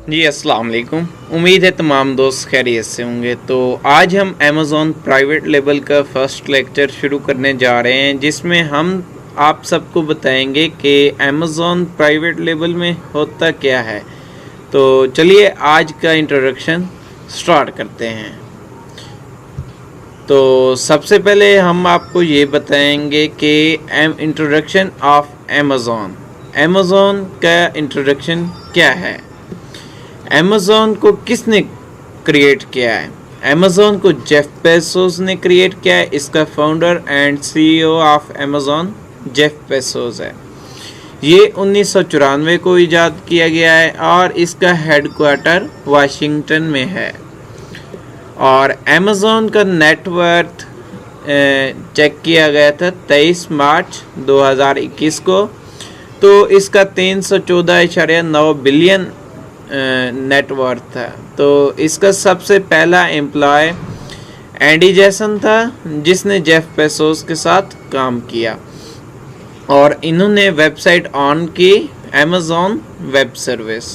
जी अस्सलाम वालेकुम। उम्मीद है तमाम दोस्त खैरियत से होंगे। तो आज हम अमेज़ॉन प्राइवेट लेबल का फ़र्स्ट लेक्चर शुरू करने जा रहे हैं, जिसमें हम आप सबको बताएंगे कि अमेज़ॉन प्राइवेट लेबल में होता क्या है। तो चलिए आज का इंट्रोडक्शन स्टार्ट करते हैं। तो सबसे पहले हम आपको ये बताएंगे कि इंट्रोडक्शन ऑफ अमेज़ॉन। अमेज़ॉन का इंट्रोडक्शन क्या है, अमेज़ॉन को किसने क्रिएट किया है। अमेज़ॉन को जेफ बेजोस ने क्रिएट किया है। इसका founder and CEO of Amazon Jeff Bezos है। ये 1994 को इजाद किया गया है और इसका हेडक्वार्टर वाशिंगटन में है। और अमेज़ॉन का नेटवर्थ चेक किया गया था 23 मार्च 2021 को। तो इसका 314.9 बिलियन नेटवर्थ था। तो इसका सबसे पहला एम्प्लॉय एंडी जेसन था, जिसने जेफ बेजोस के साथ काम किया और इन्होंने वेबसाइट ऑन की, अमेज़ॉन वेब सर्विस।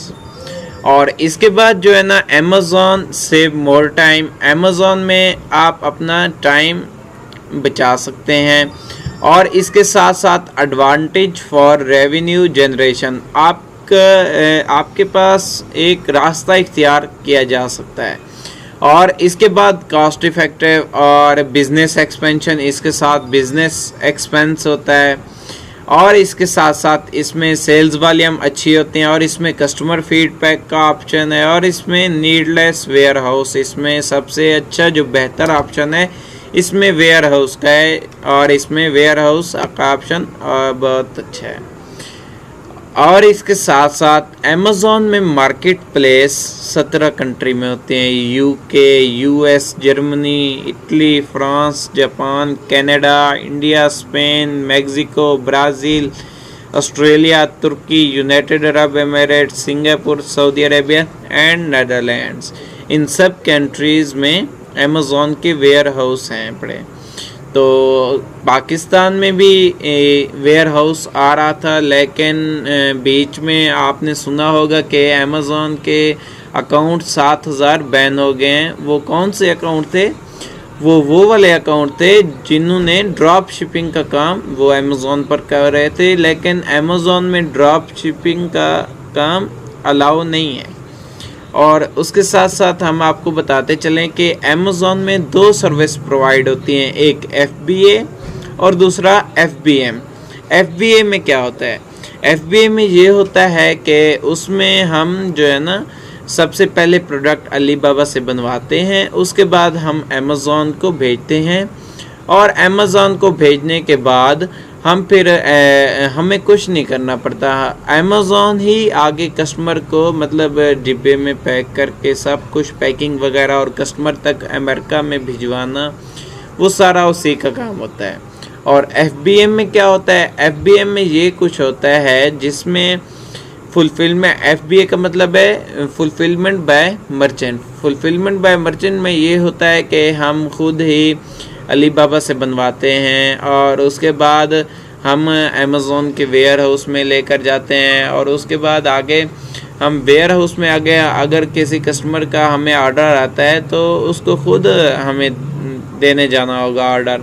और इसके बाद जो है ना, Amazon save more time. Amazon में आप अपना टाइम बचा सकते हैं और इसके साथ साथ एडवांटेज फॉर रेवेन्यू जनरेशन, आपके पास एक रास्ता इख्तियार किया जा सकता है। और इसके बाद कॉस्ट इफेक्टिव और बिज़नेस एक्सपेंशन, इसके साथ बिज़नेस एक्सपेंस होता है। और इसके साथ साथ इसमें सेल्स वॉल्यूम अच्छी होती हैं और इसमें कस्टमर फीडबैक का ऑप्शन है और इसमें नीडलेस वेयर हाउस, इसमें सबसे अच्छा जो बेहतर ऑप्शन है इसमें वेयर हाउस का है और इसमें वेयर हाउस का ऑप्शन बहुत अच्छा है। और इसके साथ साथ अमेज़ॉन में मार्केट प्लेस 17 कंट्री में होते हैं, UK, US, Germany, Italy, France, Japan, Canada, India, Spain, Mexico, Brazil, Australia, Turkey, United Arab Emirate, Singapore, Saudi Arabia and Netherlands. इन सब कंट्रीज़ में अमेज़ॉन के वेयर हाउस हैं पड़े। तो पाकिस्तान में भी वेयर हाउस आ रहा था, लेकिन बीच में आपने सुना होगा कि अमेज़ॉन के अकाउंट 7000 बैन हो गए हैं। वो कौन से अकाउंट थे? वो वाले अकाउंट थे जिन्होंने ड्रॉप शिपिंग का काम वो अमेज़ॉन पर कर रहे थे, लेकिन अमेज़ॉन में ड्रॉप शिपिंग का काम अलाउ नहीं है। और उसके साथ साथ हम आपको बताते चलें कि अमेज़ॉन में 2 सर्विस प्रोवाइड होती हैं, एक FBA और दूसरा FBM। FBA में क्या होता है? FBA में ये होता है कि उसमें हम जो है ना, सबसे पहले प्रोडक्ट अली बाबा से बनवाते हैं, उसके बाद हम अमेज़ॉन को भेजते हैं और अमेज़ॉन को भेजने के बाद हम फिर हमें कुछ नहीं करना पड़ता। अमेज़ॉन ही आगे कस्टमर को मतलब डिब्बे में पैक करके सब कुछ पैकिंग वगैरह और कस्टमर तक अमेरिका में भिजवाना, वो सारा उसी का काम होता है। और FBM में क्या होता है? FBM में ये कुछ होता है जिसमें फुलफिलमेंट, FBA का मतलब है fulfilment bye merchant. Fulfilment bye merchant में ये होता है कि हम खुद ही अली बाबा से बनवाते हैं और उसके बाद हम अमेज़ॉन के वेयर हाउस में लेकर जाते हैं और उसके बाद आगे हम वेयर हाउस में आगे अगर किसी कस्टमर का हमें ऑर्डर आता है तो उसको खुद हमें देने जाना होगा ऑर्डर।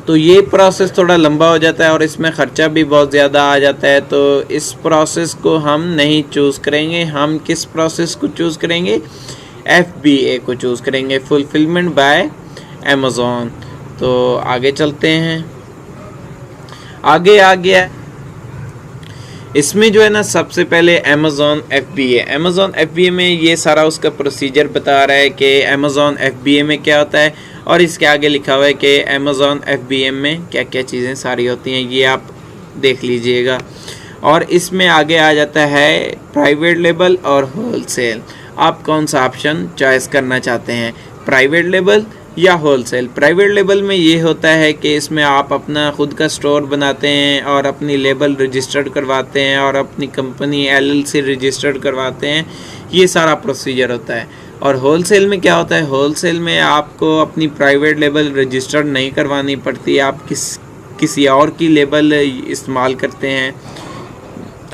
तो ये प्रोसेस थोड़ा लंबा हो जाता है और इसमें ख़र्चा भी बहुत ज़्यादा आ जाता है। तो इस प्रोसेस को हम नहीं चूज़ करेंगे। हम किस प्रोसेस को चूज़ करेंगे? FBA को चूज़ करेंगे, फुलफिलमेंट बाय अमेज़ॉन। तो आगे चलते हैं। आगे आ गया इसमें जो है ना, सबसे पहले अमेज़ॉन FBA में ये सारा उसका प्रोसीजर बता रहा है कि अमेज़ॉन FBA में क्या होता है और इसके आगे लिखा हुआ है कि अमेज़ॉन FBA में क्या क्या चीज़ें सारी होती हैं, ये आप देख लीजिएगा। और इसमें आगे आ जाता है प्राइवेट लेबल और होलसेल। आप कौन सा ऑप्शन चॉइस करना चाहते हैं, प्राइवेट लेबल या होलसेल? प्राइवेट लेबल में ये होता है कि इसमें आप अपना खुद का स्टोर बनाते हैं और अपनी लेबल रजिस्टर्ड करवाते हैं और अपनी कंपनी LLC रजिस्टर्ड करवाते हैं, ये सारा प्रोसीजर होता है। और होलसेल में क्या होता है? होलसेल में आपको अपनी प्राइवेट लेबल रजिस्टर्ड नहीं करवानी पड़ती, आप किसी और की लेबल इस्तेमाल करते हैं।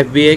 FBA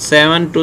$7 to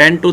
10 to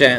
10.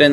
10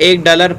$1